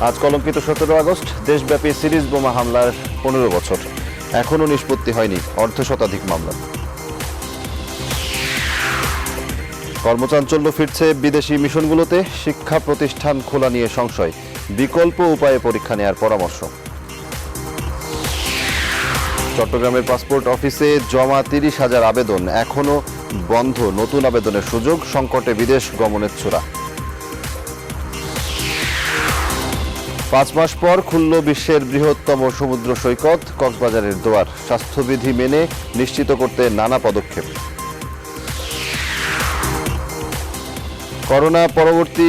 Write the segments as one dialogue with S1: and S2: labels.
S1: আজ কলঙ্কিত 17 আগস্ট দেশব্যাপী সিরিজ বোমা হামলার 15 বছর, এখনো নিষ্পত্তি হয়নি অর্ধশতাধিক মামলা। কর্মচাঞ্চল্য ফিরছে বিদেশি মিশনগুলোতে, শিক্ষা প্রতিষ্ঠান খোলা নিয়ে সংশয়, বিকল্প উপায়ে পরীক্ষা নেয়ার পরামর্শ। চট্টগ্রামের পাসপোর্ট অফিসে জমা 30,000 আবেদন এখনো বন্ধ, নতুন আবেদনের সুযোগ, সংকটে বিদেশ গমনের ছোঁড়া। 5 মাস পর খুলল বিশ্বের বৃহত্তম সমুদ্র সৈকত, কক্সবাজারের দোয়ার, স্বাস্থ্যবিধি মেনে নিশ্চিত করতে নানা পদক্ষেপ। করোনা পরবর্তী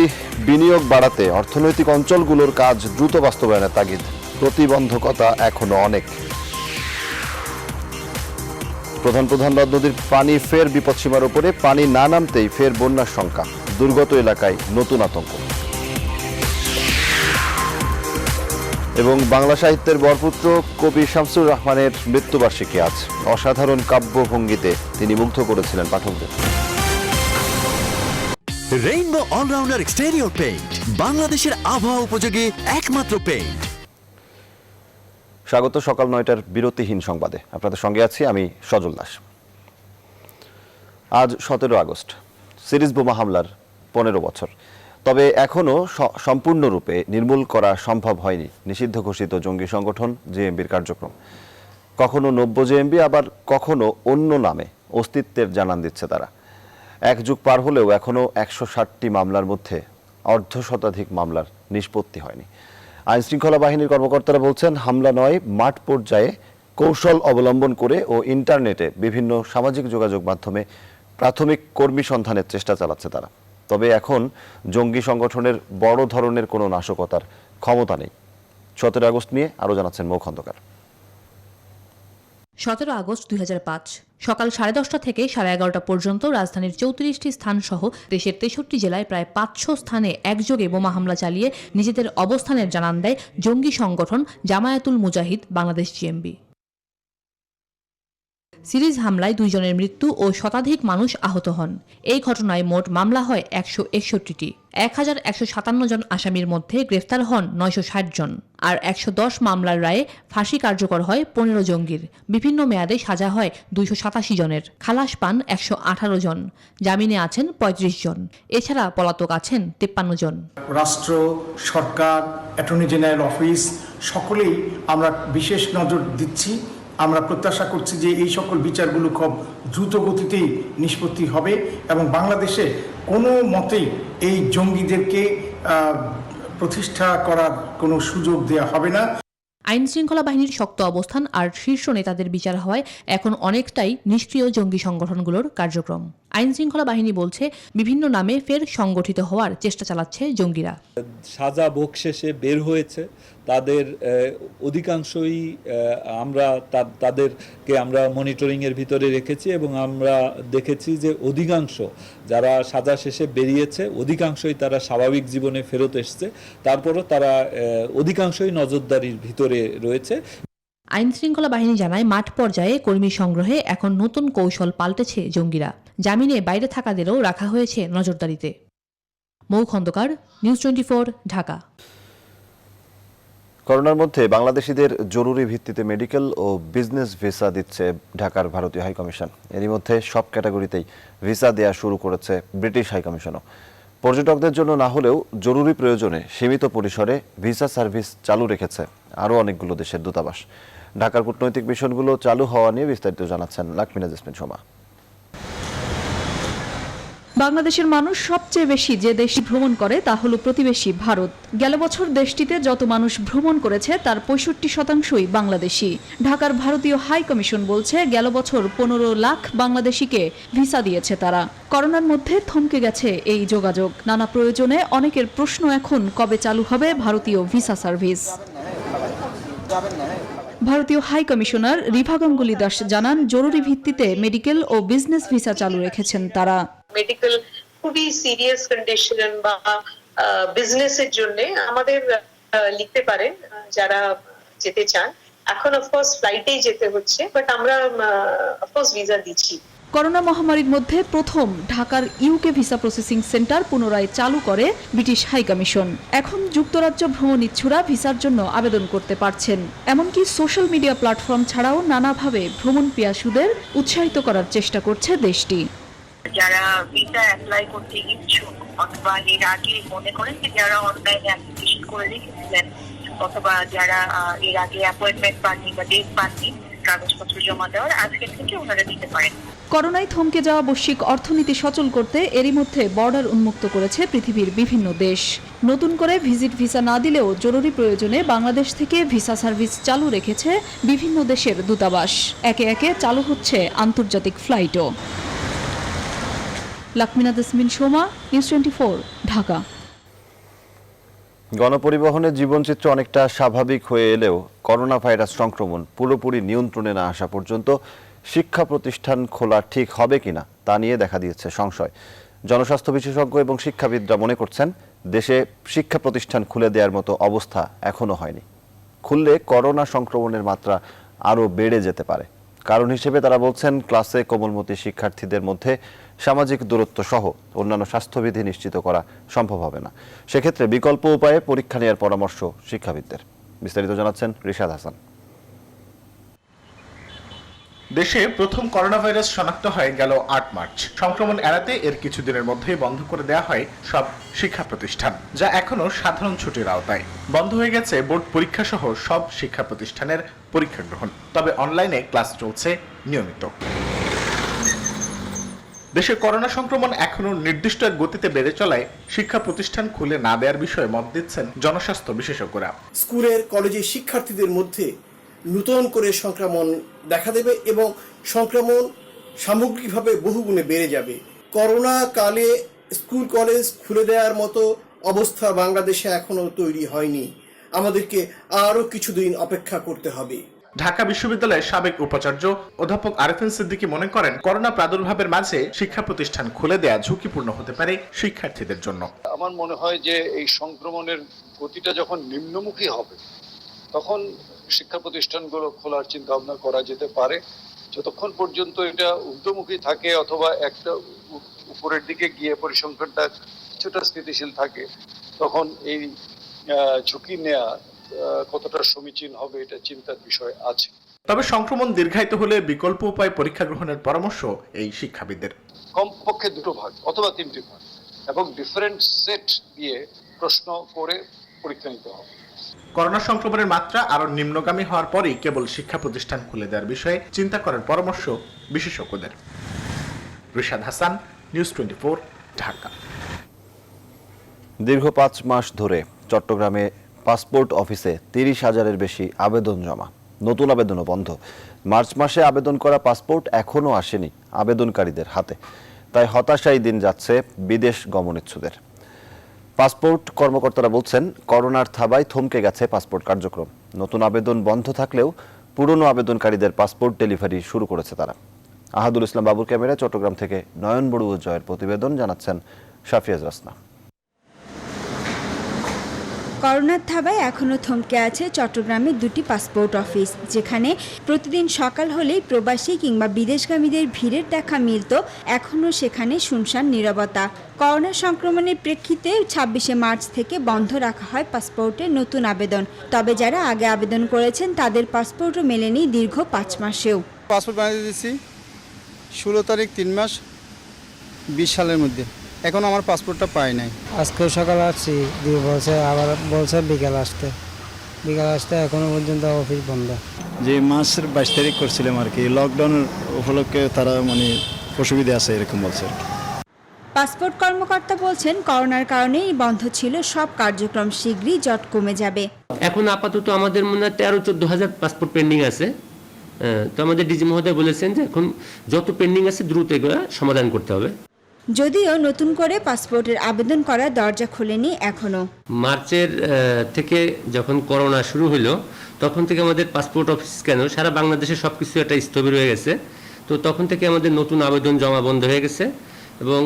S1: বিনিয়োগ বাড়াতে অর্থনৈতিক অঞ্চলগুলোর কাজ দ্রুত বাস্তবায়নের তাগিদ, প্রতিবন্ধকতা এখনো অনেক। প্রধান নদ নদীর পানি ফের বিপদসীমার উপরে, পানি না নামতেই ফের বন্যার শঙ্কা, দুর্গত এলাকায় নতুন আতঙ্ক। এবং বাংলা সাহিত্যের বরপুত্র কবি শামসুর রহমানের মৃত্যুবার্ষিকী আজ, অসাধারণ কাব্যভঙ্গিতে তিনি মুগ্ধ করেছিলেন পাঠকদের।
S2: রেইনবো অলরাউন্ডার এক্সটেরিয়র পেইন্ট, বাংলাদেশের আবহাওয়া উপযোগী একমাত্র পেইন্ট।
S1: স্বাগত সকাল 9টার বিরতিহীন সংবাদে, আপনাদের সঙ্গে আছি আমি সজল দাস। আজ 17 আগস্ট, সিরিজ বোমা হামলার 15 বছর, তবে এখনও সম্পূর্ণরূপে নির্মূল করা সম্ভব হয়নি নিষিদ্ধ ঘোষিত জঙ্গি সংগঠন জেএমবির কার্যক্রম। কখনো নব্য জেএমবি, আবার কখনো অন্য নামে অস্তিত্বের জানান দিচ্ছে তারা। এক যুগ পার হলেও এখনও 160টি মামলার মধ্যে অর্ধশতাধিক মামলার নিষ্পত্তি হয়নি। আইনশৃঙ্খলা বাহিনীর কর্মকর্তারা বলছেন, হামলা নয়, মাঠ পর্যায়ে কৌশল অবলম্বন করে ও ইন্টারনেটে বিভিন্ন সামাজিক যোগাযোগ মাধ্যমে প্রাথমিক কর্মী সন্ধানের চেষ্টা চালাচ্ছে তারা। তবে এখন জঙ্গি সংগঠনের বড় ধরনের কোনো নাশকতার ক্ষমতা নেই। 17 আগস্ট নিয়ে আরও জানাচ্ছেন মৌ খন্দকার।
S3: 17 আগস্ট 2005 সকাল 10:30 থেকে 11:30 পর্যন্ত রাজধানীর 34টি স্থান সহ দেশের 63 জেলায় প্রায় 500 স্থানে একযোগে বোমা হামলা চালিয়ে নিজেদের অবস্থানের জানান দেয় জঙ্গি সংগঠন জামায়াতুল মুজাহিদ বাংলাদেশ জেএমবি। সিরিজ হামলায় 2 জনের মৃত্যু ও শতাধিক মানুষ আহত হন। এই ঘটনায় মোট মামলা হয় 161টি। 1157 জন আসামির মধ্যে গ্রেফতার হন 960 জন। আর 110 মামলার রায়ে ফাঁসি কার্যকর হয় 15 জঙ্গির। বিভিন্ন মেয়াদে সাজা হয় 287 জনের। খালাস পান 118 জন। জামিনে আছেন 35 জন। এছাড়া পলাতক আছেন 53 জন।
S4: রাষ্ট্র, সরকার, অ্যাটর্নি জেনারেল অফিস সকলেই আমরা বিশেষ নজর দিচ্ছি। আমরা প্রত্যাশা করছি যে এই সকল বিচারগুলো খুব দ্রুত গতিতেই নিষ্পত্তি হবে এবং বাংলাদেশে কোনো মতেই এই জঙ্গিদেরকে প্রতিষ্ঠা করার কোনো সুযোগ দেওয়া হবে না।
S3: আইন শৃঙ্খলা বাহিনীর শক্ত অবস্থান আর শীর্ষ নেতাদের বিচার হওয়ায় এখন অনেকটাই নিষ্ক্রিয় জঙ্গি সংগঠনগুলোর কার্যক্রম। আইন শৃঙ্খলা বাহিনী বলছে, বিভিন্ন নামে ফের সংগঠিত হওয়ার চেষ্টা চালাচ্ছে জঙ্গিরা।
S5: সাজা ভোগ শেষে বের হয়েছে তাদের অধিকাংশই তাদেরকে আমরা মনিটরিংয়ের ভিতরে রেখেছি এবং আমরা দেখেছি যে অধিকাংশ যারা সাজা শেষে বেরিয়েছে অধিকাংশই তারা স্বাভাবিক জীবনে ফেরত এসছে। তারপরও তারা অধিকাংশই নজরদারির ভিতরে রয়েছে।
S3: আইন শৃঙ্খলা বাহিনী জানায়, মাঠ পর্যায়ে কর্মী সংগ্রহে এখন নতুন কৌশল পাল্টেছে জঙ্গিরা। জামিনে বাইরে থাকাদেরও রাখা হয়েছে নজরদারিতে। মৌ খন্দকার, নিউজ 24, ঢাকা।
S1: করোনার মধ্যে বাংলাদেশিদের জরুরি ভিত্তিতে মেডিকেল ও বিজনেস ভিসা দিচ্ছে ঢাকার ভারতীয় হাইকমিশন। এরই মধ্যে সব ক্যাটাগরিতেই ভিসা দেয়া শুরু করেছে ব্রিটিশ হাইকমিশনও। পর্যটকদের জন্য না হলেও জরুরি প্রয়োজনে সীমিত পরিসরে ভিসা সার্ভিস চালু রেখেছে আরও অনেকগুলো দেশের দূতাবাস। ঢাকার কূটনৈতিক মিশনগুলো চালু হওয়া নিয়ে বিস্তারিত জানাচ্ছেন লাকমিনা জেসমিন সোমা।
S6: বাংলাদেশের মানুষ সবচেয়ে বেশি যে দেশটি ভ্রমণ করে তা হলো প্রতিবেশী ভারত। গেল বছর দেশটিতে যত মানুষ ভ্রমণ করেছে তার 65%ই বাংলাদেশি। ঢাকার ভারতীয় হাই কমিশন বলছে, গেল বছর 15 লাখ বাংলাদেশিকে ভিসা দিয়েছে তারা। করোনার মধ্যে থমকে গেছে এই যোগাযোগ। নানা প্রয়োজনে অনেকের প্রশ্ন এখন কবে চালু হবে ভারতীয় ভিসা সার্ভিস। ভারতীয় হাই কমিশনার রিভা গাঙ্গুলি দাস জানান, জরুরি ভিত্তিতে মেডিকেল ও বিজনেস ভিসা চালু রেখেছেন তারা।
S7: মেডিকেল খুবই সিরিয়াস কন্ডিশন বা বিজনেসের জন্য আমাদের লিখতে পারেন যারা যেতে চান। এখন অফকোর্স ফ্লাইটেই যেতে হচ্ছে, বাট আমরা অফকোর্স ভিসা দিচ্ছি।
S6: করোনা মহামারীর মধ্যে প্রথম ঢাকার ইউকে ভিসা প্রসেসিং সেন্টার পুনরায় চালু করে ব্রিটিশ হাই কমিশন। এখন যুক্তরাজ্য ভ্রমণ ইচ্ছুরা ভিসার জন্য আবেদন করতে পারছেন। এমনকি সোশ্যাল মিডিয়া প্ল্যাটফর্ম ছাড়াও নানাভাবে ভ্রমণ পিয়াসুদের উৎসাহিত করার চেষ্টা করছে দেশটি।
S8: যারা ভিসা অ্যাপ্লাই করতে ইচ্ছুক অথবা এর আগে মনে করেন যে যারা অনলাইনে অ্যাপ্লিকেশন করে রেখেছিলেন অথবা যারা এর আগে অ্যাপয়েন্টমেন্ট পাননি বা ডেট পাননি কাগজপত্র জমা দেওয়ার, আজকে থেকে ওনারা দিতে পারেন।
S6: করোনায় থমকে যাওয়া বৈশ্বিক অর্থনীতি সচল করতে এরই মধ্যে বর্ডার উন্মুক্ত করেছে পৃথিবীর বিভিন্ন দেশ। নতুন করে ভিজিট ভিসা না দিলেও জরুরি প্রয়োজনে বাংলাদেশ থেকে ভিসা সার্ভিস চালু রেখেছে বিভিন্ন দেশের দূতাবাস। একে একে চালু হচ্ছে আন্তর্জাতিক ফ্লাইটও। লাকমিনা তাসমিন সোমা, নিউজ 24, ঢাকা।
S1: গণপরিবহনের জীবনচিত্র অনেকটা স্বাভাবিক হয়ে এলেও করোনা ভাইরাস সংক্রমণ পুরোপুরি নিয়ন্ত্রণে না আসা পর্যন্ত শিক্ষা প্রতিষ্ঠান খোলা ঠিক হবে কিনা তা নিয়ে দেখা দিয়েছে সংশয়। জনস্বাস্থ্য বিশেষজ্ঞ এবং শিক্ষাবিদরা মনে করছেন দেশে শিক্ষা প্রতিষ্ঠান খুলে দেওয়ার মতো অবস্থা এখনো হয়নি। খুললে করোনা সংক্রমণের মাত্রা আরও বেড়ে যেতে পারে। কারণ হিসেবে তারা বলছেন ক্লাসে কোমলমতি শিক্ষার্থীদের মধ্যে সামাজিক দূরত্ব সহ অন্যান্য স্বাস্থ্যবিধি নিশ্চিত করা সম্ভব হবে না। সেক্ষেত্রে বিকল্প উপায়ে পরীক্ষা নেওয়ার পরামর্শ শিক্ষাবিদদের। বিস্তারিত জানাচ্ছেন রিশাদ হাসান।
S9: দেশে প্রথম করোনা ভাইরাস শনাক্ত হয় গেল ৮ মার্চ। সংক্রমণ এড়াতে এর কিছুদিনের মধ্যেই বন্ধ করে দেওয়া হয় সব শিক্ষা প্রতিষ্ঠান, যা এখনো সাধারণ ছুটির আওতায়। বন্ধ হয়ে গেছে বোর্ড পরীক্ষা সহ সব শিক্ষা প্রতিষ্ঠানের পরীক্ষা গ্রহণ, তবে অনলাইনে ক্লাস চলছে নিয়মিত। দেশে করোনা সংক্রমণ এখনো নির্দিষ্ট এক গতিতে বেড়ে চলায় শিক্ষা প্রতিষ্ঠান খুলে না দেওয়ার বিষয়ে মত দিচ্ছেন জনস্বাস্থ্য বিশেষজ্ঞরা।
S10: স্কুলের কলেজের শিক্ষার্থীদের মধ্যে নতুন করে সংক্রমণ দেখা দেবে এবং সংক্রমণ সামগ্রিকভাবে বহুগুণে বেড়ে যাবে। করোনা কালে স্কুল কলেজ খুলে দেওয়ার মতো অবস্থা বাংলাদেশে এখনো তৈরি হয়নি। আমাদেরকে আরও কিছুদিন অপেক্ষা করতে হবে।
S9: ঢাকা বিশ্ববিদ্যালয়ের সাবেক উপাচার্য অধ্যাপক আরেফিন সিদ্দিকী মনে করেন করোনা প্রাদুর্ভাবের মাঝে শিক্ষা প্রতিষ্ঠান খুলে দেয়া ঝুঁকিপূর্ণ হতে পারে শিক্ষার্থীদের জন্য।
S11: আমার মনে হয় যে এই সংক্রমণের গতিটা যখন নিম্নমুখী হবে তখন শিক্ষা প্রতিষ্ঠানগুলো খোলার চিন্তা ভাবনা করা যেতে পারে। যতক্ষণ পর্যন্ত এটা ঊর্ধ্বমুখী থাকে অথবা একটা উপরের দিকে গিয়ে পরিসংখ্যানটা কিছুটা স্থিতিশীল থাকে, তখন এই ঝুঁকি নেওয়া কতটা সমীচীন হবে এটা চিন্তার বিষয় আছে।
S9: তবে সংক্রমণ দীর্ঘায়িত হলে বিকল্প উপায় পরীক্ষা গ্রহণের পরামর্শ এই শিক্ষাবিদদের।
S11: কমপক্ষে 2 ভাগ অথবা 3টি ভাগ এবং ডিফারেন্ট সেট দিয়ে প্রশ্ন করে পরীক্ষা নিতে হবে।
S9: করোনা সংক্রমণের মাত্রা আরো নিম্নগামী হওয়ার পরেই কেবল শিক্ষা প্রতিষ্ঠান খুলে দেওয়ার বিষয়ে চিন্তা করার পরামর্শ বিশেষজ্ঞদের। রিশাদ হাসান, নিউজ 24, ঢাকা।
S1: দীর্ঘ 5 মাস ধরে চট্টগ্রামে পাসপোর্ট অফিসে 30,000-এর বেশি আবেদন জমা। নতুন আবেদনও বন্ধ। মার্চ মাসে আবেদন করা পাসপোর্ট এখনও আসেনি আবেদনকারীদের হাতে। তাই হতাশায় দিন যাচ্ছে বিদেশ গমনেচ্ছুদের। পাসপোর্ট কর্মকর্তারা বলছেন করোনার থাবায় থমকে গেছে পাসপোর্ট কার্যক্রম। নতুন আবেদন বন্ধ থাকলেও পুরনো আবেদনকারীদের পাসপোর্ট ডেলিভারি শুরু করেছে তারা। আহাদুল ইসলাম বাবুর ক্যামেরায় চট্টগ্রাম থেকে নয়ন বড়ুয়া জয়ের প্রতিবেদন, জানাচ্ছেন শাফিয়াজ রাসনা।
S12: করোনার থাবায় এখনও থমকে আছে চট্টগ্রামের 2টি পাসপোর্ট অফিস, যেখানে প্রতিদিন সকাল হলেই প্রবাসী কিংবা বিদেশগামীদের ভিড়ের দেখা মিলত। এখনও সেখানে শুনশান নীরবতা। করোনা সংক্রমণের প্রেক্ষিতে 26শে মার্চ থেকে বন্ধ রাখা হয় পাসপোর্টের নতুন আবেদন। তবে যারা আগে আবেদন করেছেন তাদের পাসপোর্টও মেলেনি দীর্ঘ 5 মাসেও।
S13: পাসপোর্ট বানিয়ে দিয়েছি 16 তারিখ 3 মাস 20 সালের মধ্যে। এখন আমার পাসপোর্টটা পাই নাই।
S14: আজকে সকালে আসছি, দিয়ে বলছে আবার বলছে বিকাল আসতে এখনো পর্যন্ত অফিস বন্ধ।
S13: যে মাসের 22 তারিখ করছিলাম আর কি, লকডাউনের উপলক্ষে তারা মানে অসুবিধা আছে এরকম বলছে।
S12: পাসপোর্ট কর্মকর্তা বলছেন করোনার কারণেই বন্ধ ছিল সব কার্যক্রম, শীঘ্রই জট কমে যাবে।
S15: এখন আপাতত আমাদের মনে হয় 13-14 হাজার পাসপোর্ট পেন্ডিং আছে। তো আমাদের ডিজি মহোদয় বলেছেন যে এখন যত পেন্ডিং আছে দ্রুত এগুলো সমাধান করতে হবে।
S12: যদিও নতুন করে পাসপোর্টের আবেদন করার দরজা খোলেনি এখনো।
S15: মার্চের থেকে যখন করোনা শুরু হলো তখন থেকে আমাদের পাসপোর্ট অফিস কেন সারা বাংলাদেশে সবকিছু একটা স্থবির হয়ে গেছে। তো তখন থেকে আমাদের নতুন আবেদন জমা বন্ধ হয়ে গেছে এবং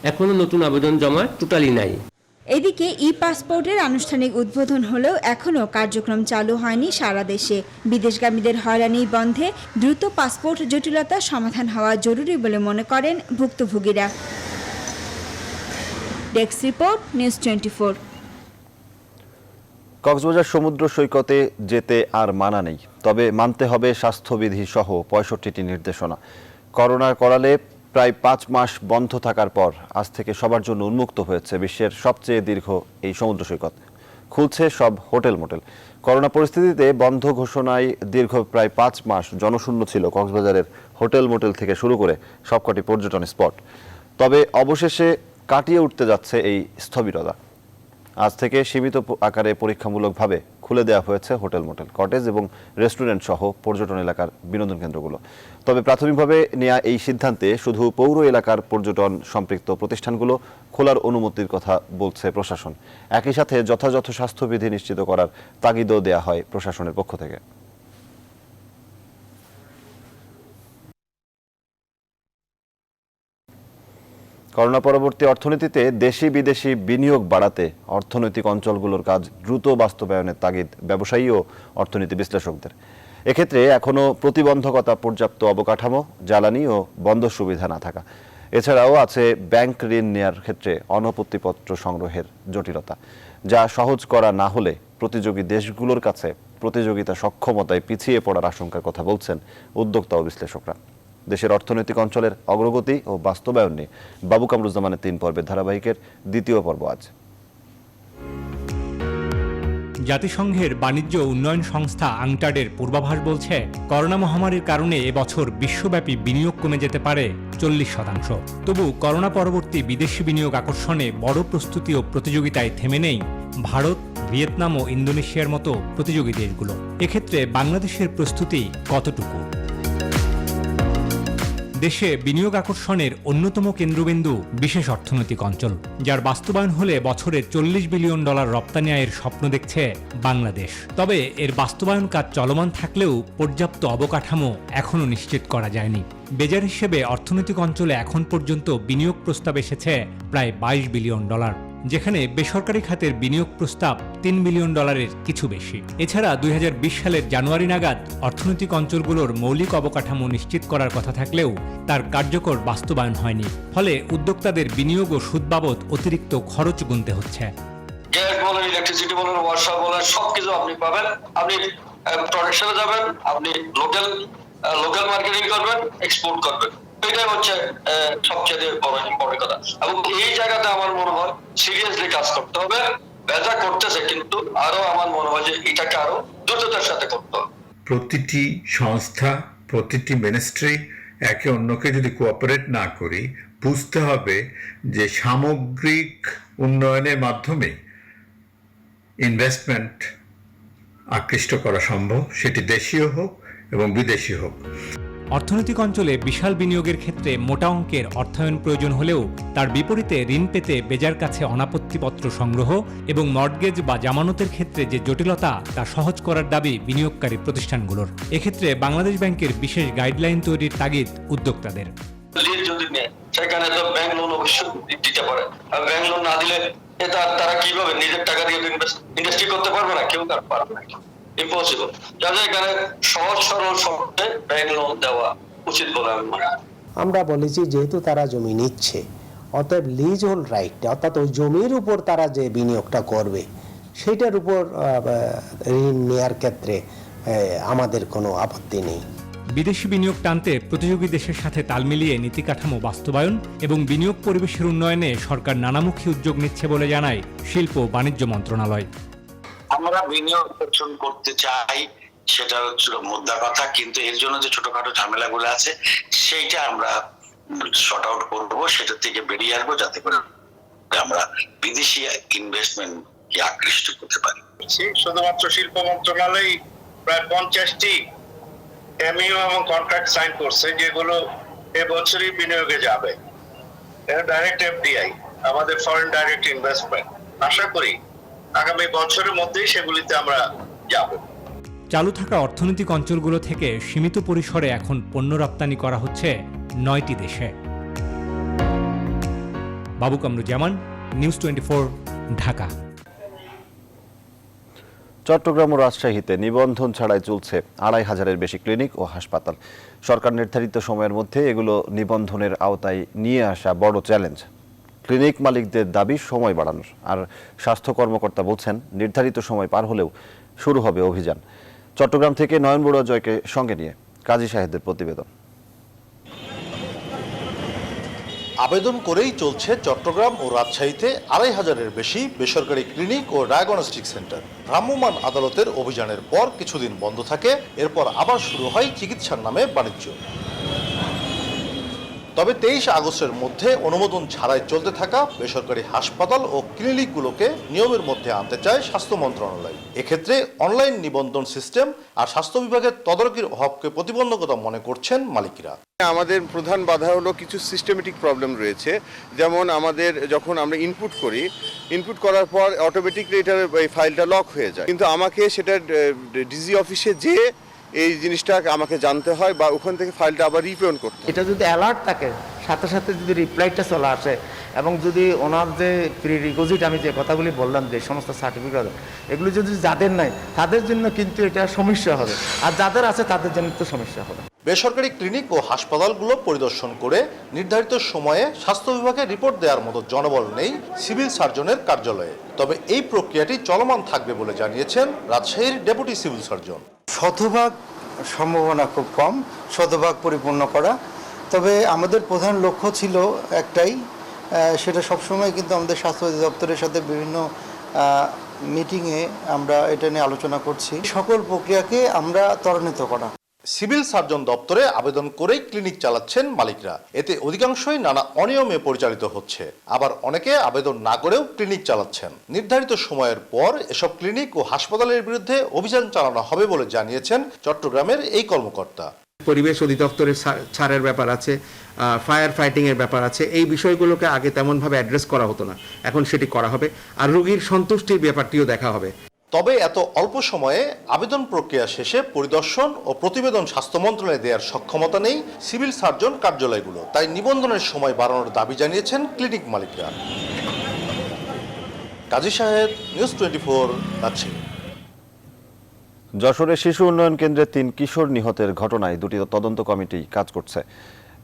S15: এখনো নতুন আবেদন জমা টোটালি নাই।
S12: এদিকে ই পাসপোর্টের আনুষ্ঠানিক উদ্বোধন হলেও এখনও কার্যক্রম চালু হয়নি সারা দেশে। বিদেশগামীদের হয়রানি বন্ধে দ্রুত পাসপোর্ট জটিলতার সমাধান হওয়া জরুরি বলে মনে করেন ভুক্তভোগীরা। Desk report, news 24।
S1: কক্সবাজার সমুদ্র সৈকতে যেতে আর মানা নেই, তবে মানতে হবে স্বাস্থ্যবিধি সহ 65টি নির্দেশনা। করোনার করালে প্রায় 5 মাস বন্ধ থাকার পর আজ থেকে সবার জন্য উন্মুক্ত হয়েছে বিশ্বের সবচেয়ে দীর্ঘ এই সমুদ্র সৈকত। খুলছে সব হোটেল মোটেল। করোনা পরিস্থিতিতে বন্ধ ঘোষণায় দীর্ঘ প্রায় 5 মাস জনশূন্য ছিল কক্সবাজারের হোটেল মোটেল থেকে শুরু করে সবকটি পর্যটন স্পট। তবে অবশেষে কাটিয়ে উঠতে যাচ্ছে এই স্থবিরতা। আজ থেকে সীমিত আকারে পরীক্ষামূলকভাবে খুলে দেওয়া হয়েছে হোটেল মোটেল, কটেজ এবং রেস্টুরেন্ট সহ পর্যটন এলাকার বিনোদন কেন্দ্রগুলো। তবে প্রাথমিকভাবে নেওয়া এই সিদ্ধান্তে শুধু পৌর এলাকার পর্যটন সম্পৃক্ত প্রতিষ্ঠানগুলো খোলার অনুমতির কথা বলছে প্রশাসন। একই সাথে যথাযথ স্বাস্থ্যবিধি নিশ্চিত করার তাগিদও দেওয়া হয় প্রশাসনের পক্ষ থেকে। করোনা পরবর্তী অর্থনীতিতে দেশি বিদেশি বিনিয়োগ বাড়াতে অর্থনৈতিক অঞ্চলগুলোর কাজ দ্রুত বাস্তবায়নের তাগিদ ব্যবসায়ী ও অর্থনীতি বিশ্লেষকদের। এক্ষেত্রে এখনও প্রতিবন্ধকতা পর্যাপ্ত অবকাঠামো, জ্বালানি ও বন্দর সুবিধা না থাকা। এছাড়াও আছে ব্যাংক ঋণ নেয়ার ক্ষেত্রে অনাপত্তিপত্র সংগ্রহের জটিলতা, যা সহজ করা না হলে প্রতিযোগী দেশগুলোর কাছে প্রতিযোগিতা সক্ষমতায় পিছিয়ে পড়ার আশঙ্কার কথা বলছেন উদ্যোক্তা ও বিশ্লেষকরা। দেশের অর্থনৈতিক অঞ্চলের অগ্রগতি ও বাস্তবায়ন নিয়ে বাবু কামরুজ্জামানের 3 পর্বের ধারাবাহিকের দ্বিতীয় পর্ব আজ।
S16: জাতিসংঘের বাণিজ্য উন্নয়ন সংস্থা আংটাডের পূর্বাভাস বলছে, করোনা মহামারীর কারণে এবছর বিশ্বব্যাপী বিনিয়োগ কমে যেতে পারে 40%। তবু করোনা পরবর্তী বিদেশি বিনিয়োগ আকর্ষণে বড় প্রস্তুতি ও প্রতিযোগিতায় থেমে নেই ভারত, ভিয়েতনাম ও ইন্দোনেশিয়ার মতো প্রতিযোগী দেশগুলো। এক্ষেত্রে বাংলাদেশের প্রস্তুতি কতটুকু? দেশে বিনিয়োগ আকর্ষণের অন্যতম কেন্দ্রবিন্দু বিশেষ অর্থনৈতিক অঞ্চল, যার বাস্তবায়ন হলে বছরে $40 বিলিয়ন রপ্তানি আয়ের স্বপ্ন দেখছে বাংলাদেশ। তবে এর বাস্তবায়ন কাজ চলমান থাকলেও পর্যাপ্ত অবকাঠামো এখনও নিশ্চিত করা যায়নি। বেজার হিসেবে অর্থনৈতিক অঞ্চলে এখন পর্যন্ত বিনিয়োগ প্রস্তাব এসেছে প্রায় $22 বিলিয়ন, যেখানে বেসরকারি খাতের বিনিয়োগ প্রস্তাব $3 বিলিয়ন কিছু বেশি। এছাড়া 2020 সালের জানুয়ারি নাগাদ অর্থনৈতিক অঞ্চলগুলোর মৌলিক অবকাঠামো নিশ্চিত করার কথা থাকলেও তার কার্যকর বাস্তবায়ন হয়নি। ফলে উদ্যোক্তাদের বিনিয়োগ ও সুদ বাবদ অতিরিক্ত খরচ গুনতে হচ্ছে।
S11: গ্যাস বলেন, ইলেকট্রিসিটি বলেন, ওয়াশার বলেন, সবকিছু আপনি পাবেন। আপনি প্রোডাকশনে যাবেন, আপনি লোকাল মার্কেটিং করবেন, এক্সপোর্ট করবেন। এটাই হচ্ছে সবচেয়ে বড় কথা। এবং এই জায়গাতে আমার মনে হয় সিরিয়াসলি কাজ করতে হবে। বেজা করতেছে, কিন্তু আরো আমার মনে হয় যে এটাকে আরো দ্রুততার সাথে করতে হবে।
S17: প্রতিটি সংস্থা, প্রতিটি মিনিস্ট্রি একে অন্যকে যদি কোঅপারেট না করি, বুঝতে হবে যে সামগ্রিক উন্নয়নের মাধ্যমে ইনভেস্টমেন্ট আকৃষ্ট করা সম্ভব, সেটি দেশীয় হোক এবং বিদেশি হোক।
S16: অর্থনৈতিক অঞ্চলে বিশাল বিনিয়োগের ক্ষেত্রে মোটা অঙ্কের অর্থায়ন প্রয়োজন হলেও তার বিপরীতে ঋণ পেতে বেজার কাছে অনাপত্তিপত্র সংগ্রহ এবং মর্টগেজ বা জামানতের ক্ষেত্রে যে জটিলতা তা সহজ করার দাবি বিনিয়োগকারী প্রতিষ্ঠানগুলোর। এক্ষেত্রে বাংলাদেশ ব্যাংকের বিশেষ গাইডলাইন তৈরির তাগিদ উদ্যোক্তাদের।
S11: সেখানে তো ব্যাংক লোন অবশ্যই দিতে পারে। আর ব্যাংক লোন না দিলে তারা কিভাবে নিজের টাকা দিয়ে ইন্ডাস্ট্রি করতে পারবে না, কেউ তার পারবে না, ইম্পসিবল। যাদের এখানে সহজ সরল শর্তে ব্যাংক লোন দেওয়া উচিত বলে আমি মনে করি।
S14: আমরা বলেছি যেহেতু তারা জমি নিচ্ছে, অতএব লিজ হোল্ড রাইট, অর্থাৎ ওই জমির উপর তারা যে বিনিয়োগটা করবে সেটার উপর ঋণ নেয়ার ক্ষেত্রে আমাদের কোনো আপত্তি নেই।
S16: বিদেশি বিনিয়োগ টানতে প্রতিযোগী দেশের সাথে তাল মিলিয়ে নীতি কাঠামো বাস্তবায়ন এবং বিনিয়োগ পরিবেশের উন্নয়নে সরকার নানামুখী উদ্যোগ নিচ্ছে বলে জানায় শিল্প ও বাণিজ্য মন্ত্রণালয়।
S18: আমরা বিনিয়োগ অর্জন করতে চাই, সেটা হচ্ছে মুদ্রা কথা, কিন্তু এর জন্য যে ছোটখাটো ঝামেলাগুলো আছে সেইটা আমরা শর্ট আউট করবো, সেটা থেকে বেরিয়ে আসবো, যাতে করে আমরা বিদেশি ইনভেস্টমেন্টকে আকৃষ্ট করতে পারি।
S19: শুধুমাত্র শিল্প মন্ত্রণালয় প্রায় 50টি এমইউ এবং কন্ট্রাক্ট সাইন করছে, যেগুলো এবছরই বিনিয়োগে যাবে। ডাইরেক্ট এফডিআই, আমাদের ফরেন ডাইরেক্ট ইনভেস্টমেন্ট, আশা করি আগামী বছরের মধ্যেই সেগুলিতে আমরা যাব।
S16: চালু থাকা অর্থনৈতিক অঞ্চলগুলো থেকে সীমিত পরিসরে এখন পণ্য রপ্তানি করা হচ্ছে 9টি দেশে। বাবু কামরুজ্জামান, নিউজ 24, ঢাকা।
S1: চট্টগ্রাম ও রাজশাহীতে নিবন্ধন ছাড়াই চলছে ২৫০০-এর বেশি ক্লিনিক ও হাসপাতাল। সরকার নির্ধারিত সময়ের মধ্যে এগুলো নিবন্ধনের আওতায় নিয়ে আসা বড় চ্যালেঞ্জ। ক্লিনিক মালিকদের দাবি সময় বাড়ানোর, আর স্বাস্থ্য কর্মকর্তা বলছেন নির্ধারিত সময় পার হলেও শুরু হবে অভিযান। চট্টগ্রাম থেকে নয়ন বড়ুয়া জয়কে সঙ্গে নিয়ে কাজী সাহেদের প্রতিবেদন।
S20: আবেদন করেই চলছে চট্টগ্রাম ও রাজশাহীতে ২৫০০-এর বেশি বেসরকারি ক্লিনিক ও ডায়াগনস্টিক সেন্টার। ভ্রাম্যমাণ আদালতের অভিযানের পর কিছুদিন বন্ধ থাকে, এরপর আবার শুরু হয় চিকিৎসার নামে বাণিজ্য। তবে ২৩ আগস্টের মধ্যে অনুমোদন ছাড়াই চলতে থাকা বেসরকারি হাসপাতাল ও ক্লিনিকগুলোকে নিয়মের মধ্যে আনতে চায় স্বাস্থ্য মন্ত্রণালয়। এক্ষেত্রে অনলাইন নিবন্ধন সিস্টেম আর স্বাস্থ্য বিভাগের তদারকির অভাবকে প্রতিবন্ধকতা মনে করছেন মালিকরা।
S21: আমাদের প্রধান বাধা হলো কিছু সিস্টেমেটিক প্রবলেম রয়েছে। যেমন আমাদের যখন আমরা ইনপুট করি, ইনপুট করার পর অটোমেটিকলি এটার ফাইলটা লক হয়ে যায়, কিন্তু আমাকে সেটা ডিজি অফিসে যেয়ে এই জিনিসটা আমাকে জানতে হয় বা ওখান থেকে ফাইলটা আবার রিপ্রেজেন্ট করতে হয়।
S22: এটা যদি অ্যালার্ট থাকে, সাথে সাথে যদি রিপ্লাইটা চলে আসে এবং যদি ওনার যে প্রি রিকোজিট আমি যে কথাগুলি বললাম, যে সমস্ত সার্টিফিকেট এগুলো যদি যাদের নাই তাদের জন্য কিন্তু এটা সমস্যা হবে, আর যাদের আছে তাদের জন্য তো সমস্যা হবে।
S20: বেসরকারি ক্লিনিক ও হাসপাতালগুলো পরিদর্শন করে নির্ধারিত সময়ে স্বাস্থ্য বিভাগে রিপোর্ট দেওয়ার মতো জনবল নেই সিভিল সার্জনের কার্যালয়ে। তবে এই প্রক্রিয়াটি চলমান থাকবে বলে জানিয়েছেন রাজশাহীর ডেপুটি সিভিল সার্জন।
S23: শতভাগ সম্ভাবনা খুব কম শতভাগ পরিপূর্ণ করা, তবে আমাদের প্রধান লক্ষ্য ছিল একটাই, সেটা সবসময় কিন্তু আমাদের স্বাস্থ্য অধিদপ্তরের সাথে বিভিন্ন মিটিংয়ে আমরা এটা নিয়ে আলোচনা করছি, সকল প্রক্রিয়াকে আমরা ত্বরান্বিত করা।
S20: সিভিল সার্জন দপ্তরে আবেদন করেই ক্লিনিক চালাচ্ছেন মালিকরা। এতে অধিকাংশই নানা অনিয়মে পরিচালিত হচ্ছে, আবার অনেকে আবেদন না করেও ক্লিনিক চালাচ্ছেন। নির্ধারিত সময়ের পর এসব ক্লিনিক ও হাসপাতালের বিরুদ্ধে অভিযান চালানো হবে বলে জানিয়েছেন চট্টগ্রামের এই কর্মকর্তা।
S24: পরিবেশ অধিদপ্তরের ছাড়ের ব্যাপার আছে, ফায়ার ফাইটিংয়ের ব্যাপার আছে, এই বিষয়গুলোকে আগে তেমনভাবে অ্যাড্রেস করা হতো না, এখন সেটি করা হবে, আর রোগীর সন্তুষ্টির ব্যাপারটিও দেখা হবে।
S20: তবে এত অল্প সময়ে আবেদন প্রক্রিয়া শেষে পরিদর্শন ও প্রতিবেদন স্বাস্থ্য মন্ত্রণালয়ে দেওয়ার সক্ষমতা নেই সিভিল সার্জন কার্যালয়গুলো, তাই নিবন্ধনের সময় বাড়ানোর দাবি জানিয়েছেন ক্লিনিক মালিকরা। কাজী সাহেদ, নিউজ 24, রাজশাহী।
S1: যশোরে শিশু উন্নয়ন কেন্দ্রে ৩ কিশোর নিহতের ঘটনায় দুটি তদন্ত কমিটি কাজ করছে।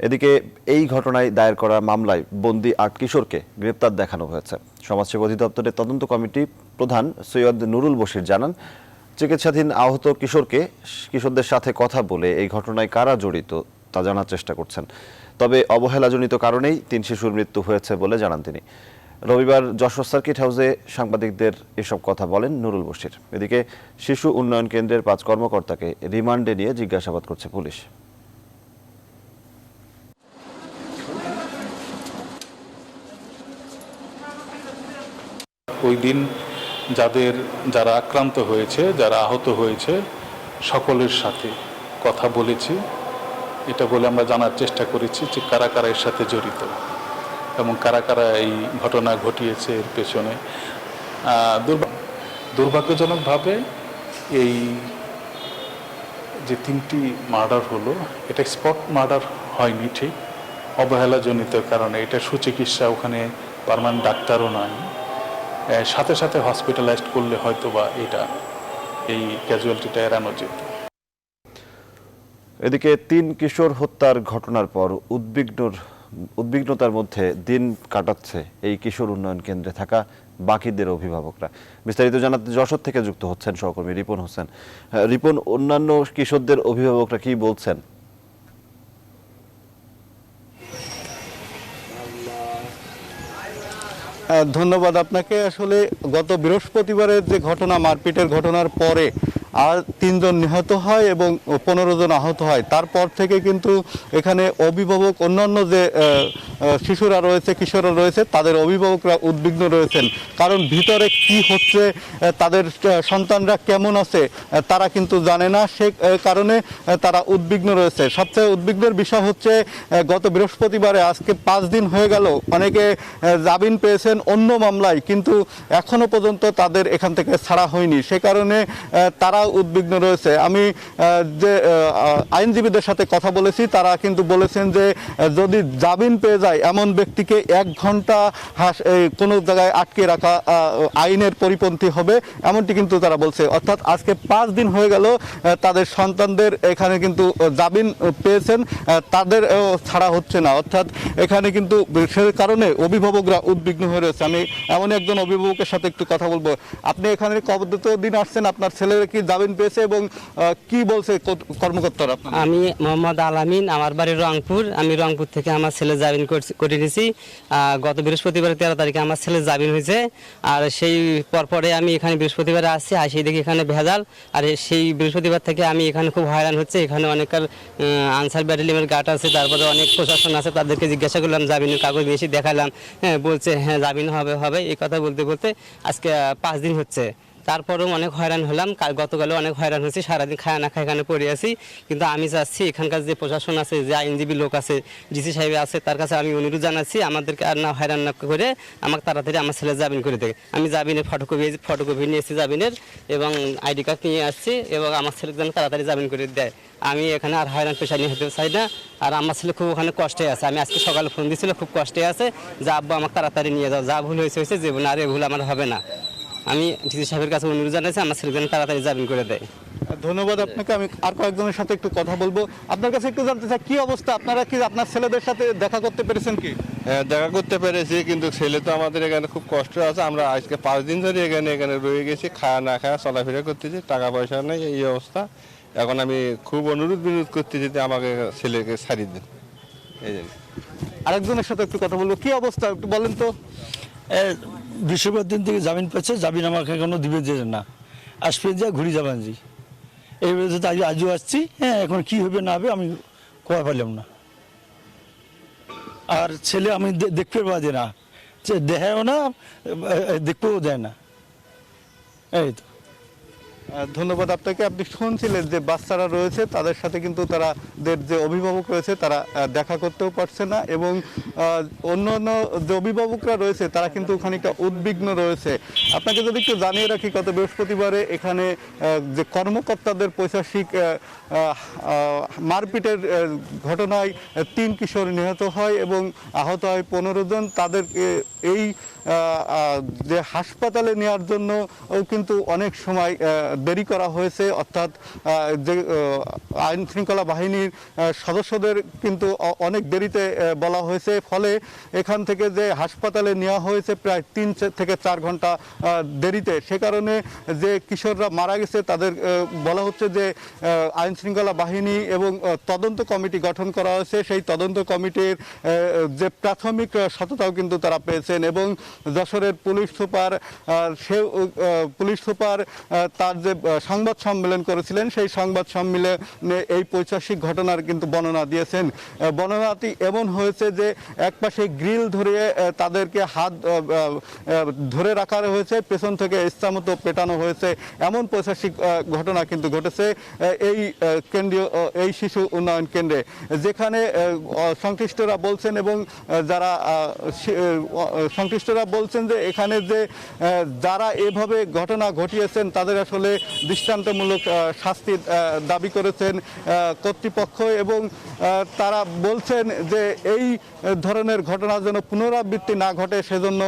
S1: এদিকে এই ঘটনায় দায়ের করা মামলায় বন্দী ৮ কিশোরকে গ্রেপ্তার দেখানো হয়েছে। সমাজসেবা অধিদপ্তরের তদন্ত কমিটি প্রধান সৈয়দ নুরুল বশির জানান, চিকিৎসাধীন আহত কিশোরদের সাথে কথা বলে এই ঘটনায় কারা জড়িত তা জানার চেষ্টা করছেন। তবে অবহেলাজনিত কারণেই ৩ শিশুর মৃত্যু হয়েছে বলে জানান তিনি। রবিবার যশোর সার্কিট হাউসে সাংবাদিকদের এসব কথা বলেন নুরুল বশির। এদিকে শিশু উন্নয়ন কেন্দ্রের ৫ কর্মকর্তাকে রিমান্ডে নিয়ে জিজ্ঞাসাবাদ করছে পুলিশ।
S25: ওই দিন যারা আক্রান্ত হয়েছে, যারা আহত হয়েছে, সকলের সাথে কথা বলেছি। এটা বলে আমরা জানার চেষ্টা করেছি যে কারা কারা এর সাথে জড়িত এবং কারা কারা এই ঘটনা ঘটিয়েছে এর পেছনে। দুর্ভাগ্যজনকভাবে এই যে 3টি মার্ডার হলো, এটা স্পট মার্ডার হয়নি, ঠিক অবহেলাজনিত কারণে। এটা সুচিকিৎসা, ওখানে পার্মানেন্ট ডাক্তারও নাই, সাথে সাথে হসপিটালাইজড করলে হয়তো বা এই ক্যাজুয়ালিটিটা এড়ানো যেত।
S1: এদিকে ৩ কিশোর হত্যার ঘটনার পর উদ্বিগ্নতার মধ্যে দিন কাটাচ্ছে এই কিশোর উন্নয়ন কেন্দ্রে থাকা বাকিদের অভিভাবকরা। বিস্তারিত জানাতে যশোর থেকে যুক্ত হচ্ছেন সহকর্মী রিপন হোসেন। রিপন, অন্যান্য কিশোরদের অভিভাবকরা কি বলছেন?
S13: ধন্যবাদ আপনাকে। আসলে গত বৃহস্পতিবারের যে ঘটনা, মারপিটের ঘটনার পরে আর 3 জন নিহত হয় এবং 15 জন আহত হয়, তারপর থেকে কিন্তু এখানে অভিভাবক, অন্যান্য যে শিশুরা রয়েছে, কিশোররা রয়েছে, তাদের অভিভাবকরা উদ্বিগ্ন রয়েছেন। কারণ ভিতরে কি হচ্ছে, তাদের সন্তানরা কেমন আছে তারা কিন্তু জানে না, সে কারণে তারা উদ্বিগ্ন রয়েছে। সবচেয়ে উদ্বিগ্নের বিষয় হচ্ছে গত বৃহস্পতিবারে, আজকে 5 দিন হয়ে গেল, অনেকে জামিন পেয়েছেন অন্য মামলায়, কিন্তু এখনো পর্যন্ত তাদের এখান থেকে ছাড়া হয়নি, সে কারণে তারা উদ্বিগ্ন রয়েছে। আমি যে আইনজীবীদের সাথে কথা বলেছি, তারা কিন্তু বলেছেন যে যদি জামিন পেয়ে যায় যায় এমন ব্যক্তিকে 1 ঘন্টা কোনো জায়গায় আটকে রাখা আইনের পরিপন্থী হবে, এমনটি কিন্তু তারা বলছে। অর্থাৎ আজকে 5 দিন হয়ে গেল তাদের সন্তানদের এখানে কিন্তু জামিন পেয়েছেন, তাদের ছাড়া হচ্ছে না। অর্থাৎ এখানে কিন্তু সে কারণে অভিভাবকরা উদ্বিগ্ন হয়ে রয়েছে। আমি এমন একজন অভিভাবকের সাথে একটু কথা বলবো। আপনি এখানে কতদিন আসছেন, আপনার ছেলের কি জামিন পেয়েছে এবং কি বলছে কর্মকর্তারা?
S2: আমি মোহাম্মদ আলামিন, আমার বাড়ি রংপুর। আমি রংপুর থেকে আমার ছেলে জামিন করে নিয়েছি। গত বৃহস্পতিবার 13 তারিখে আমার ছেলে জামিন হয়েছে। আর সেই পরে আমি এখানে বৃহস্পতিবারে আসছি, আসি দেখি এখানে ভেজাল। আর সেই বৃহস্পতিবার থেকে আমি এখানে খুব হয়রান হচ্ছে। এখানে অনেককার আনসার ব্যাটালিয়নের গার্ড আছে, তারপরে অনেক প্রশাসন আছে, তাদেরকে জিজ্ঞাসা করলাম, জামিনের কাগজ নিয়ে এসে দেখালাম। হ্যাঁ, বলছে হ্যাঁ জামিন হবে। এই কথা বলতে বলতে আজকে 5 দিন হচ্ছে। তারপরেও অনেক হয়রান হলাম। গতকালও অনেক হয়রান হয়েছি, সারাদিন খায় না খায় এখানে পড়ে আছি। কিন্তু আমি চাচ্ছি এখানকার যে প্রশাসন আছে, যে আইনজীবী লোক আছে, ডিসি সাহেব আছে, তার কাছে আমি অনুরোধ জানাচ্ছি আমাদেরকে আর না হয়রান না করে আমাকে তাড়াতাড়ি আমার ছেলে জামিন করে দেয়। আমি জামিনের ফটোকপি নিয়ে এসেছি জামিনের, এবং আইডি কার্ড নিয়ে আসছি, এবং আমার ছেলেকে যেন তাড়াতাড়ি জামিন করে দেয়। আমি এখানে আর হয়রান পেশানি হতে চাই না। আর আমার ছেলে খুব ওখানে কষ্টে আছে। আমি আজকে সকালে ফোন দিয়েছিল, খুব কষ্টে আছে, যে আব্বা আমাকে তাড়াতাড়ি নিয়ে যাও, যা ভুল হয়েছে যে আর এ ভুল আমার হবে না। আমি ডিসি সাহেবের কাছে অনুরোধ জানাচ্ছি আমার ছেলেকে তাড়াতাড়ি জামিন করে দেয়।
S13: ধন্যবাদ আপনাকে। আমি আর কয়েকজনের সাথে একটু কথা বলবো। আপনার কাছে একটু জানতে চাই, কি অবস্থা? আপনারা কি আপনার ছেলেদের সাথে দেখা করতে পেরেছেন কি?
S3: হ্যাঁ, দেখা করতে পেরেছি, কিন্তু ছেলে তো আমাদের এখানে খুব কষ্ট আছে। আমরা আজকে 5 দিন ধরে এখানে রয়ে গেছি, খাওয়া না খাওয়া চলাফেরা করতেছি, টাকা পয়সা নেই, এই অবস্থা। এখন আমি খুব অনুরোধ করতেছি যে আমাকে ছেলেকে ছাড়িয়ে দিন। এই জন্য
S13: আরেকজনের সাথে একটু কথা বলবো। কি অবস্থা একটু বলেন তো?
S4: বৃহস্পতিবার দিন থেকে জামিন পাচ্ছে, জামিন আমাকে এখনো দিবে যে না, আসবে যা ঘুরি যাবেন জি, এইভাবে তো আজও আসছি। হ্যাঁ, এখন কি হবে না হবে আমি কয়া পারলাম না। আর ছেলে আমি দেখতে পারি না, যে দেখাও না, দেখতেও দেয় না। এই তো।
S13: ধন্যবাদ আপনাকে। আপনি শুনছিলেন যে বাচ্চারা রয়েছে, তাদের সাথে কিন্তু তাদের যে অভিভাবক রয়েছে তারা দেখা করতেও পারছে না, এবং অন্য যে অভিভাবকরা রয়েছে তারা কিন্তু খানিকটা উদ্বিগ্ন রয়েছে। আপনাকে যদি একটু জানিয়ে রাখি, গত বৃহস্পতিবারে এখানে যে কর্মকর্তাদের পৈশাচিক মারপিটের ঘটনায় 3 কিশোর নিহত হয় এবং আহত হয় 15 জন। তাদের এই যে হাসপাতালে নেওয়ার জন্য কিন্তু অনেক সময় দেরি করা হয়েছে। অর্থাৎ যে আইন শৃঙ্খলা বাহিনীর সদস্যদের কিন্তু অনেক দেরিতে বলা হয়েছে, ফলে এখান থেকে যে হাসপাতালে নেওয়া হয়েছে প্রায় 3 থেকে 4 ঘন্টা দেরিতে। সে কারণে যে কিশোররা মারা গেছে তাদের বলা হচ্ছে যে আইন শৃঙ্খলা বাহিনী এবং তদন্ত কমিটি গঠন করা হয়েছে, সেই তদন্ত কমিটির যে প্রাথমিক সততাও কিন্তু তারা পেয়েছেন। এবং যশোরের পুলিশ সুপার তার যে সংবাদ সম্মেলন করেছিলেন, সেই সংবাদ সম্মেলনে এই পৈশাচিক ঘটনার কিন্তু বর্ণনা দিয়েছেন। বর্ণনাটি এমন হয়েছে যে একপাশে গ্রিল ধরে তাদেরকে হাত ধরে রাখা হয়েছে, পেছন থেকে ইচ্ছামতো পেটানো হয়েছে, এমন পৈশাচিক ঘটনা কিন্তু ঘটেছে এই শিশু উন্নয়ন কেন্দ্রে, যেখানে সংশ্লিষ্টরা বলছেন এবং যারা সংশ্লিষ্টরা বলছেন যে এখানে যে যারা এভাবে ঘটনা ঘটিয়েছেন তাদের আসলে দৃষ্টান্তমূলক শাস্তির দাবি করেছেন কর্তৃপক্ষ, এবং তারা বলছেন যে এই ধরনের ঘটনা যেন পুনরাবৃত্তি না ঘটে সেজন্য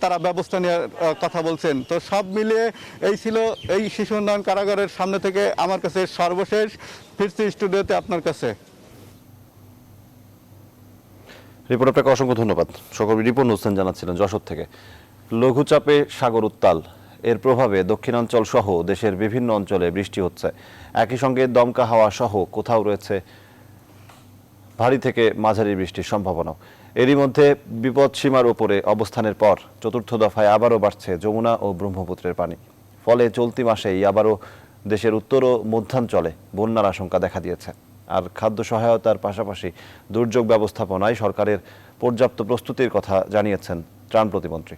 S13: তারা ব্যবস্থা নেওয়ার কথা বলছেন। তো সব মিলিয়ে এই ছিল এই শিশু উন্নয়ন কারাগারের সামনে থেকে আমার কাছে সর্বশেষ। ফিরছি স্টুডিওতে আপনার কাছে।
S1: রিপোর্ট আপনাকে অসংখ্য ধন্যবাদ। সহকর্মী রিপন হোসেন জানাচ্ছিলেন যশোর থেকে। লঘুচাপে সাগর উত্তাল, এর প্রভাবে দক্ষিণাঞ্চল সহ দেশের বিভিন্ন অঞ্চলে বৃষ্টি হচ্ছে। একই সঙ্গে দমকা হাওয়া সহ কোথাও রয়েছে ভারী থেকে মাঝারি বৃষ্টির সম্ভাবনা। এরই মধ্যে বিপদসীমার ওপরে অবস্থানের পর চতুর্থ দফায় আবারও বাড়ছে যমুনা ও ব্রহ্মপুত্রের পানি। ফলে চলতি মাসেই আবারও দেশের উত্তর ও মধ্যাঞ্চলে বন্যার আশঙ্কা দেখা দিয়েছে। আর খাদ্য সহায়তার পাশাপাশি দুর্যোগ ব্যবস্থাপনায় সরকারের পর্যাপ্ত প্রস্তুতির কথা জানিয়েছেন ত্রাণ প্রতিমন্ত্রী।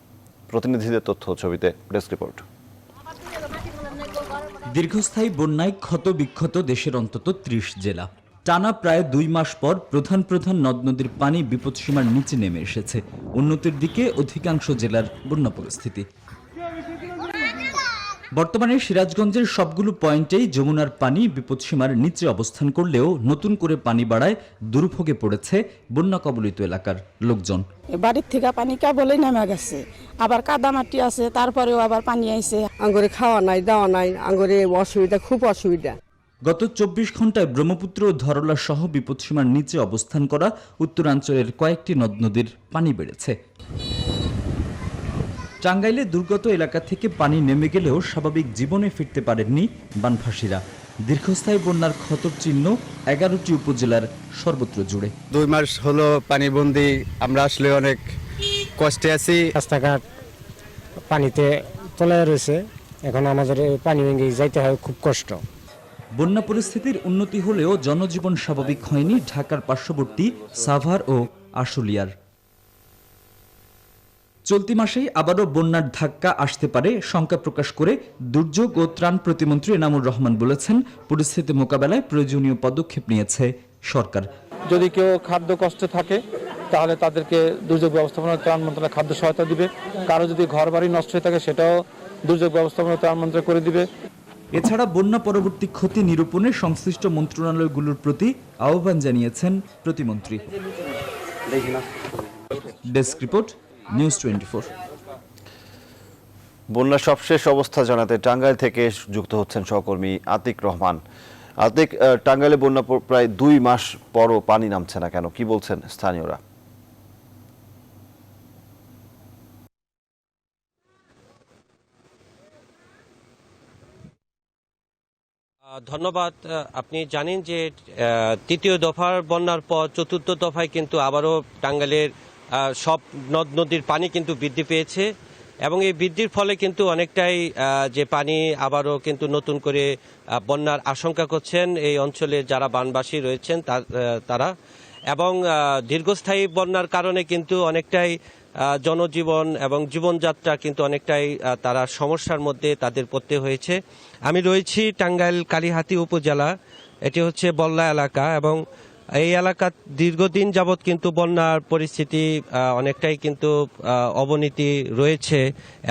S1: প্রতিনিধিদের তথ্য ছবিতে ডেস্ক রিপোর্ট।
S5: দীর্ঘস্থায়ী বন্যায় ক্ষত বিক্ষত দেশের অন্তত 30 জেলা। টানা প্রায় 2 মাস পর প্রধান নদ নদীর পানি বিপদসীমার নিচে নেমে এসেছে। উন্নতির দিকে অধিকাংশ জেলার বন্যা পরিস্থিতি। বর্তমানে সিরাজগঞ্জের সবগুলো পয়েন্টেই যমুনার পানি বিপদসীমার নিচে অবস্থান করলেও নতুন করে পানি বাড়ায় দুর্ভোগে পড়েছে বন্যা কবলিত এলাকার লোকজন।
S6: বাড়ির থেকে পানি কেবলই নেমে গেছে, আবার কাদা মাটি আছে, তারপরেও আবার পানি আইছে।
S2: আঙ্গুরে খাওয়া নাই, দাওয়া নাই, আঙ্গুরে অসুবিধা, খুব অসুবিধা।
S5: গত 24 ঘন্টায় ব্রহ্মপুত্র ও ধরলা সহ বিপদসীমার নিচে অবস্থান করা উত্তরাঞ্চলের কয়েকটি নদ নদীর পানি বেড়েছে। টাঙ্গাইলে দুর্গত এলাকা থেকে পানি নেমে গেলেও স্বাভাবিক জীবনে ফিরতে পারেননি বানভাসীরা। দীর্ঘস্থায়ী বন্যার ক্ষতর চিহ্ন 11টি উপজেলার সর্বত্র জুড়ে।
S7: 2 মাস হলো পানিবন্দী, আমরা আসলে অনেক কষ্টে আছি।
S8: রাস্তাঘাট পানিতে তলায় রয়েছে, এখন আমাদের পানি ভেঙে যাইতে হয়, খুব কষ্ট।
S5: বন্যা পরিস্থিতির উন্নতি হলেও জনজীবন স্বাভাবিক হয়নি ঢাকার পার্শ্ববর্তী সাভার ও আশুলিয়ার। চলতি মাসেই আবারও বন্যার ধাক্কা আসতে পারে শঙ্কা প্রকাশ করে দুর্যোগ ও ত্রাণ প্রতিমন্ত্রী এনামুর রহমান বলেছেন, পরিস্থিতি মোকাবেলায় প্রয়োজনীয় পদক্ষেপ নিয়েছে সরকার।
S9: যদি কেউ খাদ্য কষ্টে থাকে তাহলে তাদেরকে দুর্যোগ ব্যবস্থাপনা ত্রাণ মন্ত্রণালয় খাদ্য সহায়তা দিবে। কারো যদি ঘর বাড়ি নষ্ট হয়ে থাকে সেটাও দুর্যোগ ব্যবস্থাপনা ত্রাণ মন্ত্রণালয় করে দিবে।
S5: এছাড়া বন্যা পরবর্তী ক্ষতি নিরূপণে সংশ্লিষ্ট মন্ত্রণালয়গুলোর প্রতি আহ্বান জানিয়েছেন প্রতিমন্ত্রী। Desk report, news 24।
S1: বন্যার সবশেষ অবস্থা জানাতে টাঙ্গাইল থেকে যুক্ত হচ্ছেন সহকর্মী আতিক রহমান। আতিক, টাঙ্গাইলে বন্যা প্রায় 2 মাস পরও পানি নামছে না কেন, কি বলছেন স্থানীয়রা?
S10: ধন্যবাদ। আপনি জানেন যে তৃতীয় দফার বন্যার পর চতুর্থ দফায় কিন্তু আবারও টাঙ্গাইলের সব নদ নদীর পানি কিন্তু বৃদ্ধি পেয়েছে এবং এই বৃদ্ধির ফলে কিন্তু অনেকটাই যে পানি আবারও কিন্তু নতুন করে বন্যার আশঙ্কা করছেন এই অঞ্চলের যারা বানবাসী রয়েছেন তারা, এবং দীর্ঘস্থায়ী বন্যার কারণে কিন্তু অনেকটাই জনজীবন এবং জীবনযাত্রা কিন্তু অনেকটাই তারা সমস্যার মধ্যে তাদের পড়তে হয়েছে। আমি রয়েছি টাঙ্গাইল কালিহাতী উপজেলা, এটি হচ্ছে বল্লা এলাকা এবং এই এলাকা দীর্ঘদিন যাবৎ কিন্তু বন্যার পরিস্থিতি অনেকটাই কিন্তু অবনতি রয়েছে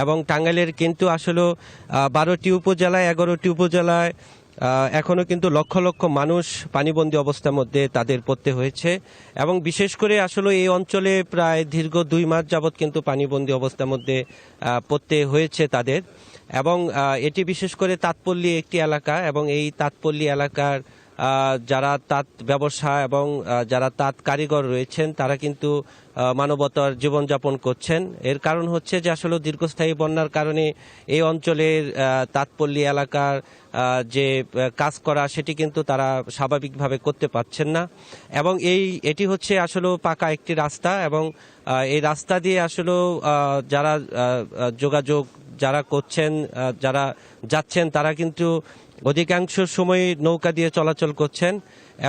S10: এবং টাঙ্গাইলের কিন্তু আসলে 12টি উপজেলায় 11টি উপজেলায় এখনো কিন্তু লক্ষ লক্ষ মানুষ পানিবন্দী অবস্থার মধ্যে তাদের পড়তে হয়েছে এবং বিশেষ করে আসলে এই অঞ্চলে প্রায় দীর্ঘ 2 মাস যাবৎ কিন্তু পানিবন্দী অবস্থার মধ্যে পড়তে হয়েছে তাদের, এবং এটি বিশেষ করে তাঁতপল্লী একটি এলাকা এবং এই তাঁতপল্লী এলাকার যারা তাঁত ব্যবসা এবং যারা তাঁত কারিগর রয়েছেন তারা কিন্তু মানবতার জীবনযাপন করছেন। এর কারণ হচ্ছে যে আসলে দীর্ঘস্থায়ী বন্যার কারণে এই অঞ্চলের তাঁতপল্লী এলাকার যে কাজ করা সেটি কিন্তু তারা স্বাভাবিকভাবে করতে পারছেন না এবং এটি হচ্ছে আসলে পাকা একটি রাস্তা এবং এই রাস্তা দিয়ে আসলে যারা যোগাযোগ যারা করছেন, যারা যাচ্ছেন তারা কিন্তু অধিকাংশ সময় নৌকা দিয়ে চলাচল করছেন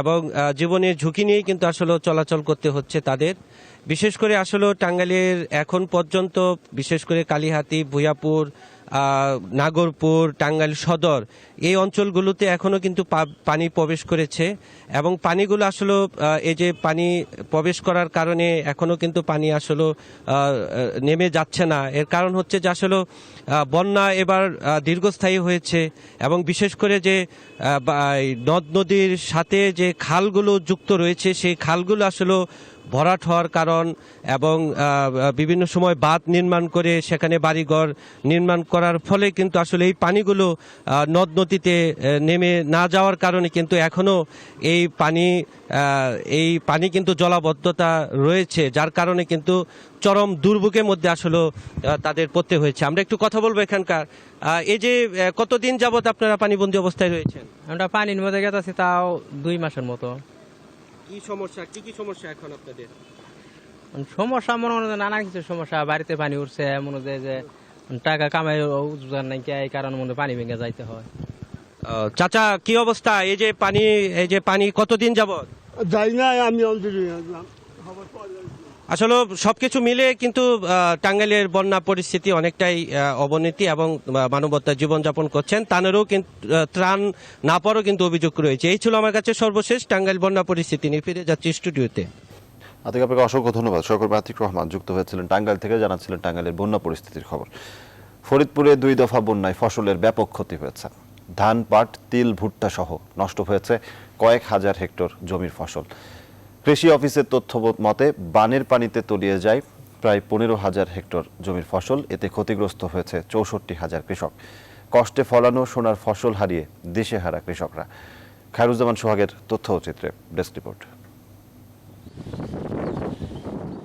S10: এবং জীবনের ঝুঁকি নিয়েই কিন্তু আসলে চলাচল করতে হচ্ছে তাদের। বিশেষ করে আসলে টাঙ্গাইলের এখন পর্যন্ত বিশেষ করে কালিহাতী, ভুয়াপুর, নাগরপুর, টাঙ্গাইল সদর এই অঞ্চলগুলোতে এখনো কিন্তু পানি প্রবেশ করেছে এবং পানিগুলো আসলে এই যে পানি প্রবেশ করার কারণে এখনো কিন্তু পানি আসলে নেমে যাচ্ছে না। এর কারণ হচ্ছে যে আসলে বন্যা এবার দীর্ঘস্থায়ী হয়েছে এবং বিশেষ করে যে নদ নদীর সাথে যে খালগুলো যুক্ত রয়েছে সেই খালগুলো আসলে ভরাট হওয়ার কারণ এবং বিভিন্ন সময় বাঁধ নির্মাণ করে সেখানে বাড়িঘর নির্মাণ করার ফলে কিন্তু আসলে এই পানিগুলো নদ নদীতে নেমে না যাওয়ার কারণে কিন্তু এখনো এই পানি কিন্তু জলাবদ্ধতা রয়েছে, যার কারণে কিন্তু চরম দুর্ভোগের মধ্যে আসলে তাদের পড়তে হয়েছে। আমরা একটু কথা বলবো এখানকার, এই যে কতদিন যাবত আপনারা পানিবন্দী অবস্থায় রয়েছেন?
S26: আমরা পানির মধ্যে গেছি তাও 2 মাসের মতো।
S10: কি সমস্যা, কি কি সমস্যা এখন আপনাদের?
S26: সমস্যা মনে হয় নানা কিছু সমস্যা, বাড়িতে পানি উঠছে, মনে হয় যে টাকা কামাই রোজগার নাই, এই কারণে মনে পানি ভেঙে যাইতে হয়।
S10: চাচা কি অবস্থা, এই যে পানি কতদিন যাবত?
S27: যাই না আমি
S10: আসলে সবকিছু মিলে কিন্তু টাঙ্গাইলের বন্যা পরিস্থিতি অনেকটাই অবনতি এবং মানবতার জীবনযাপন করছেন, তাদেরও কিন্তু ত্রাণ না পাওয়ারও কিন্তু অভিযোগ রয়েছে। এই ছিল আমার কাছে সর্বশেষ টাঙ্গাইল বন্যা পরিস্থিতি নিয়ে। ফিরে যাচ্ছি স্টুডিওতে।
S1: আপনাকে অসংখ্য ধন্যবাদ। সহকর্মী আতিক রহমান যুক্ত হয়েছিলেন টাঙ্গাইল থেকে, জানাচ্ছিলেন টাঙ্গাইলের বন্যা পরিস্থিতির খবর। ফরিদপুরে 2 দফা বন্যায় ফসলের ব্যাপক ক্ষতি হয়েছে। ধান, পাট, তিল, ভুট্টা সহ নষ্ট হয়েছে কয়েক হাজার হেক্টর জমির ফসল। কৃষি অফিসের তথ্য মতে বানের পানিতে তলিয়ে যায় প্রায় 15,000 হেক্টর জমির ফসল। এতে ক্ষতিগ্রস্ত হয়েছে 64,000 কৃষক। কষ্টে ফলানো সোনার ফসল হারিয়ে দিশেহারা কৃষকরা। খায়রুজ্জামান সোহাগের তথ্যচিত্রে ডেস্ক রিপোর্ট।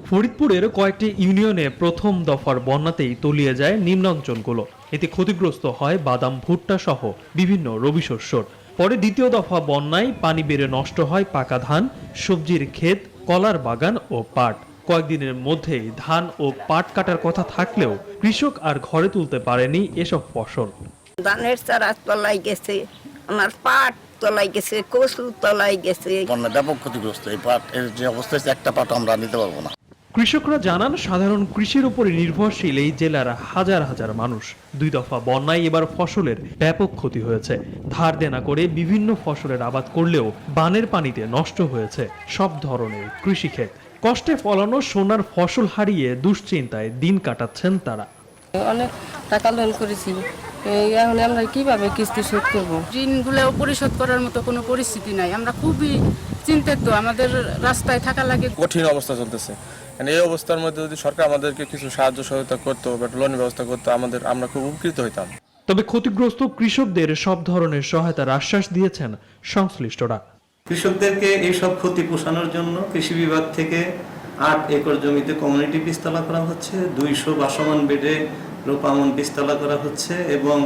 S11: ফরিদপুরের কয়েকটি ইউনিয়নে প্রথম দফার বন্যাতেই তলিয়ে যায় নিম্নাঞ্চলগুলো। এতে ক্ষতিগ্রস্ত হয় বাদাম, ভুট্টা সহ বিভিন্ন রবি শস্যর। পরে দ্বিতীয় দফা বন্যায় পানি বেড়ে নষ্ট হয় পাকা ধান, সবজির ক্ষেত, কলার বাগান ও পাট। কয়েকদিনের মধ্যেই ধান ও পাট কাটার কথা থাকলেও কৃষক আর ঘরে তুলতে পারেনি এসব ফসল।
S12: ধানের চারা তলাই গেছে, আমার পাট তলাই গেছে, কচু তলাই গেছে।
S14: বন্যা ব্যাপক ক্ষতিগ্রস্ত। এই পাট এর যে অবস্থা, একটা পাট আমরা নিতে পারবো না।
S11: কৃষকরা জানান, সাধারণ কৃষির উপরে নির্ভরশীল এই জেলার হাজার হাজার মানুষ। 2 দফা বন্যায় এবার ফসলের ব্যাপক ক্ষতি হয়েছে। ধার দেনা করে বিভিন্ন ফসলের আবাদ করলেও বানের পানিতে নষ্ট হয়েছে সব ধরনের কৃষিক্ষেত। কষ্টে ফলানো সোনার ফসল হারিয়ে দুশ্চিন্তায় দিন কাটাচ্ছেন তারা।
S6: অনেক টাকা লোন করেছি, এখন আমরা কিভাবে কিস্তি শোধ করবো? ঋণগুলো পরিশোধ করার মতো কোনো পরিস্থিতি নাই। আমরা খুবই চিন্তিত, আমাদের রাস্তায় থাকা লাগে।
S15: কঠিন অবস্থা চলতেছে। এই অবস্থার মধ্যে যদি সরকার আমাদেরকে কিছু সাহায্য সহায়তা করতো বা লোনের ব্যবস্থা করতো, আমরা খুব উপকৃত হইতাম।
S11: তবে ক্ষতিগ্রস্ত কৃষকদের সব ধরনের সহায়তার আশ্বাস দিয়েছেন সংশ্লিষ্টরা।
S17: কৃষকদেরকে এইসব ক্ষতি পোষানোর জন্য কৃষি বিভাগ থেকে 8 একর জমিতে কমিউনিটি বীজতলা করা হচ্ছে, 200 বাসমান বেডে রোপামন বীজতলা করা হচ্ছে এবং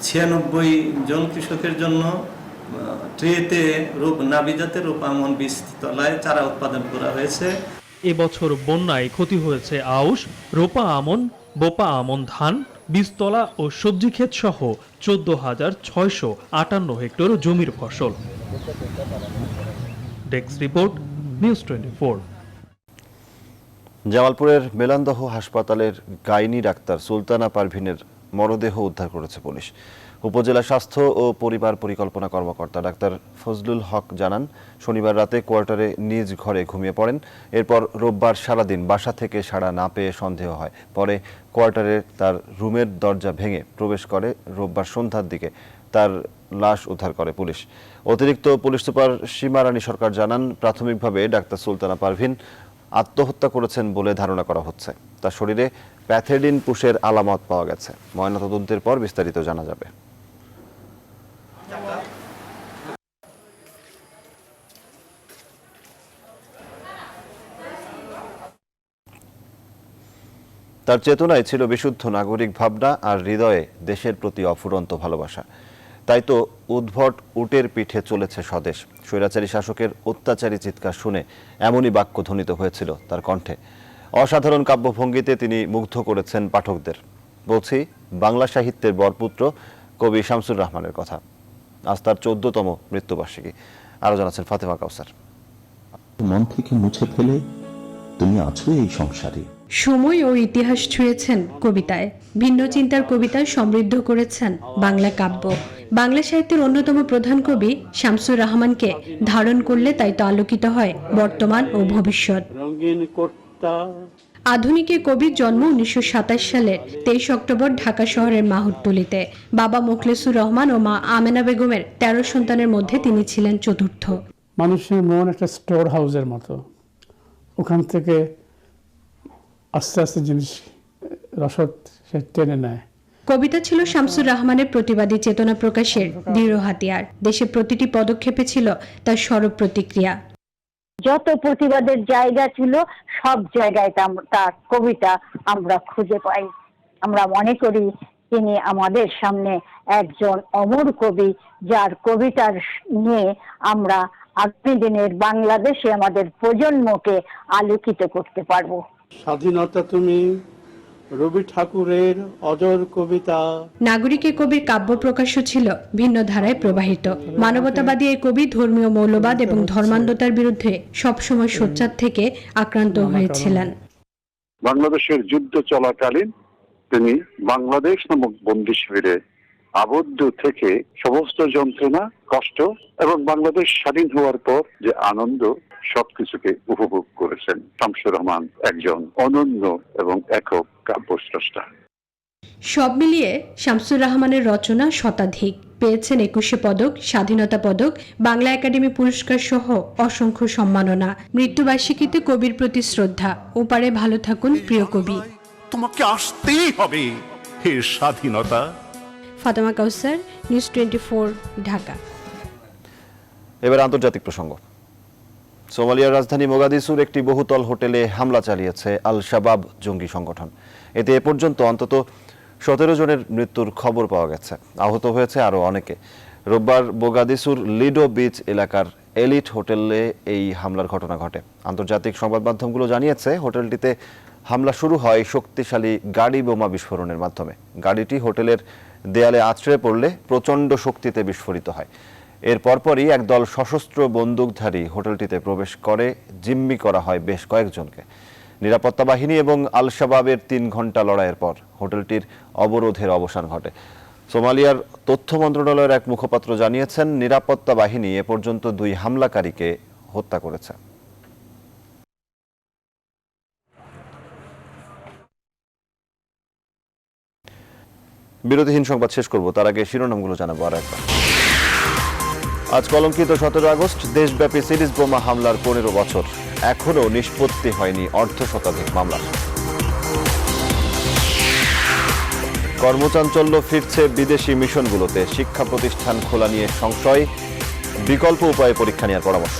S17: 96 জন কৃষকের জন্য ট্রেতে নাবিজাতে রোপামন বীজতলায় চারা উৎপাদন করা হয়েছে।
S11: এবছর বন্যায় ক্ষতি হয়েছে আউশ, রোপা আমন, বোপা আমন ধান, বীজতলা ও সবজি ক্ষেত সহ 14,658 হেক্টর জমির ফসল। Desk report, news 24।
S1: জামালপুরের মেলান্দহ হাসপাতালের গাইনি ডাক্তার সুলতানা পারভিনের মরদেহ উদ্ধার করেছে পুলিশ। উপজেলা স্বাস্থ্য ও পরিবার পরিকল্পনা কর্মকর্তা ডাক্তার ফজলুল হক জানান, শনিবার রাতে কোয়ার্টারে নিজ ঘরে ঘুমিয়ে পড়েন। এরপর রোববার সারাদিন বাসা থেকে সাড়া না পেয়ে সন্দেহ হয়। পরে কোয়ার্টারে তার রুমের দরজা ভেঙে প্রবেশ করে। রোববার সন্ধ্যার দিকে তার লাশ উদ্ধার করে পুলিশ। অতিরিক্ত পুলিশ সুপার সীমা রানী সরকার জানান, প্রাথমিকভাবে ডাক্তার সুলতানা পারভিন আত্মহত্যা করেছেন বলে ধারণা করা হচ্ছে। তার শরীরে প্যাথেডিন পুষের আলামত পাওয়া গেছে। ময়নাতদন্তের পর বিস্তারিত জানা যাবে। তার চেতনায় ছিল বিশুদ্ধ নাগরিক ভাবনা আর হৃদয়ে দেশের প্রতি অফুরন্ত ভালোবাসা। তাই তো উদ্ভট উটের পিঠে চলেছে স্বদেশ। স্বৈরাচারী শাসকের অত্যাচারী চিৎকার শুনে এমনই বাক্য ধ্বনিত হয়েছিল তার কণ্ঠে। অসাধারণ কাব্যভঙ্গিতে তিনি মুগ্ধ করেছেন পাঠকদের। বলছি বাংলা সাহিত্যের বরপুত্র কবি শামসুর রহমানের কথা। আজ তার 14তম মৃত্যুবার্ষিকী। আরো জানাচ্ছেন ফাতেমা কাউসার।
S18: মন থেকে মুছে ফেলে তুমি আছো এই সংসারে।
S27: সময় ও ইতিহাস ছুঁয়েছেন কবিতায়। ভিন্ন চিন্তার কবিতায় সমৃদ্ধ করেছেন বাংলা কাব্য। বাংলা সাহিত্যের অন্যতম প্রধান কবি শামসুর রহমানকে ধারণ করলে তাই তো আলোকিত হয় বর্তমান ও ভবিষ্যৎ। আধুনিকে কবির জন্ম 1927 সালের 23 অক্টোবর ঢাকা শহরের মাহুতটুলিতে। বাবা মোখলেসুর রহমান ও মা আমেনা বেগমের 13 সন্তানের মধ্যে তিনি ছিলেন চতুর্থ।
S28: মানুষের মন একটা স্টোর হাউসের মতো, ওখান থেকে আস্তে আস্তে জিনিস রসদ সে টেনে নেয়।
S27: কবিতা ছিল শামসুর রহমানের প্রতিবাদী চেতনা প্রকাশের দৃঢ় হাতিয়ার। দেশের প্রতিটি পদক্ষেপে ছিল তার সরব প্রতিক্রিয়া।
S29: যত প্রতিবাদের জায়গা ছিল সব জায়গায় তার কবিতা আমরা খুঁজে পাই। আমরা মনে করি তিনি আমাদের সামনে একজন অমর কবি, যার কবিতার নিয়ে আমরা আগামী দিনের বাংলাদেশে আমাদের প্রজন্মকে আলোকিত করতে পারবো।
S28: স্বাধীনতা তুমি, রবি ঠাকুরের অজর কবিতা।
S27: নাগরিকে কবির কাব্য প্রকাশ্য ছিল ভিন্ন ধারায় প্রবাহিত। মানবতাবাদী এই কবি ধর্মীয় মৌলবাদ এবং ধর্মান্ধতার বিরুদ্ধে সবসময় সোচ্চার থেকে আক্রান্ত হয়েছিলেন।
S30: বাংলাদেশের যুদ্ধ চলাকালীন তিনি বাংলাদেশ নামক বন্দি শিবিরে আবদ্ধ থেকে সমস্ত যন্ত্রণা, কষ্ট এবং বাংলাদেশ স্বাধীন হওয়ার পর যে আনন্দ, সবকিছুকে উপভোগ করেছেন। শামসুর রহমান একজন অনন্য এবং একক কাব্যস্রষ্টা।
S27: সব মিলিয়ে শামসুর রহমানের রচনা শতাধিক, পেয়েছেন 21শে পদক, স্বাধীনতা পদক, বাংলা একাডেমি পুরস্কার সহ অসংখ্য সম্মাননা। মৃত্যুবার্ষিকীতে কবির প্রতি শ্রদ্ধা। ওপারে ভালো থাকুন প্রিয় কবি।
S3: তোমাকে আসতেই হবে হে স্বাধীনতা।
S27: ফাতেমা কাউসার, নিউজ 24, ঢাকা।
S1: এবার আন্তর্জাতিক প্রসঙ্গ। সোমালিয়ার রাজধানী মোগাদিসুর একটি বহুতল হোটেলে হামলা চালিয়েছে আল শাবাব জঙ্গি সংগঠন। এতে এ পর্যন্ত অন্তত 17 জনের মৃত্যুর খবর পাওয়া গেছে, আহত হয়েছে আরও অনেকে। রোববার মোগাদিসুর লিডো বিচ এলাকার এলিট হোটেলে এই হামলার ঘটনা ঘটে। আন্তর্জাতিক সংবাদ মাধ্যমগুলো জানিয়েছে হোটেলটিতে হামলা শুরু হয় শক্তিশালী গাড়ি বোমা বিস্ফোরণের মাধ্যমে। গাড়িটি হোটেলের দেয়ালে আছড়ে পড়লে প্রচণ্ড শক্তিতে বিস্ফোরিত হয়। এর পরপরই একদল সশস্ত্র বন্দুকধারী হোটেলটিতে প্রবেশ করে জিম্মি করা হয় বেশ কয়েকজনকে। নিরাপত্তা বাহিনী এবং আল শাবাবের 3 ঘন্টা লড়াইয়ের পর হোটেলটির অবরোধের অবসান ঘটে। সোমালিয়ার তথ্য মন্ত্রণালয়ের এক মুখপাত্র জানিয়েছেন, নিরাপত্তা বাহিনী এ পর্যন্ত 2 হামলাকারীকে হত্যা করেছে। বিরতিহীন সংবাদ শেষ করব, তার আগে শিরোনামগুলো জানাবো আর একবার। আজ কলঙ্কিত 17 আগস্ট, দেশব্যাপী সিরিজ বোমা হামলার 15 বছর, এখনও নিষ্পত্তি হয়নি অর্ধশতাধিক মামলা। কর্মচাঞ্চল্য ফিরছে বিদেশি মিশনগুলোতে, শিক্ষা প্রতিষ্ঠান খোলা নিয়ে সংশয়, বিকল্প উপায়ে পরীক্ষা নেওয়ার পরামর্শ।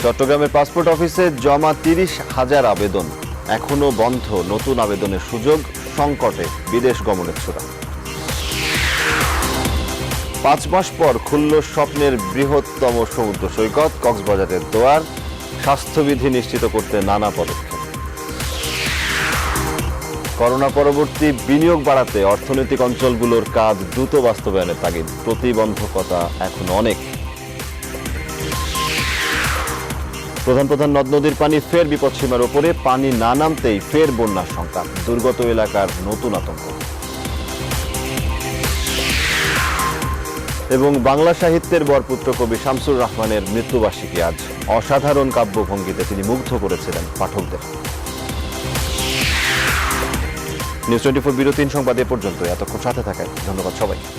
S1: চট্টগ্রামের পাসপোর্ট অফিসে জমা 30,000 আবেদন, এখনও বন্ধ নতুন আবেদনের সুযোগ, সংকটে বিদেশ গমনের ছোড়া। 5 মাস পর খুলল স্বপ্নের বৃহত্তম সমুদ্র সৈকত, কক্সবাজারের দোয়ার, স্বাস্থ্যবিধি নিশ্চিত করতে নানা পদক্ষেপ। করোনা পরবর্তী বিনিয়োগ বাড়াতে অর্থনৈতিক অঞ্চলগুলোর কাজ দ্রুত বাস্তবায়নের তাগিদ, প্রতিবন্ধকতা এখন অনেক। প্রধান নদ নদীর পানি ফের বিপদসীমার ওপরে, পানি না নামতেই ফের বন্যার শঙ্কা, দুর্গত এলাকার নতুন আতঙ্ক। এবং বাংলা সাহিত্যের বরপুত্র কবি শামসুর রহমানের মৃত্যুবার্ষিকী আজ। অসাধারণ কাব্যভঙ্গিতে তিনি মুগ্ধ করেছিলেন পাঠকদের। নিউজ 24 বিরতিহীন সংবাদ এ পর্যন্ত। এতক্ষণ সাথে থাকায় ধন্যবাদ সবাইকে।